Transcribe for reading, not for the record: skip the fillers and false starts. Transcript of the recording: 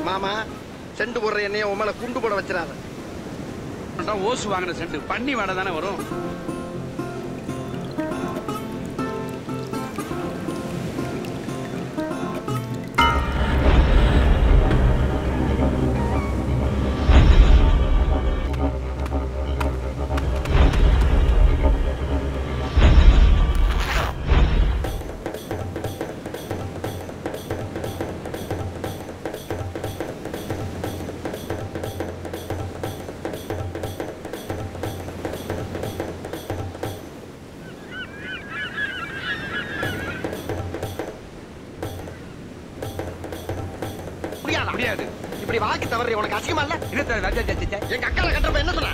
மாமா செண்டு போடுற எண்ணெய உன் மேல குண்டு போட வச்சிடாத. ஓசு வாங்கின செண்டு பண்ணி வாட தானே வரும். முடியாது. இப்படி வாக்கு தவறு உனக்கு அசிங்கமா இல்ல? எங்க அக்கால கட்டுறப்ப என்ன சொன்ன?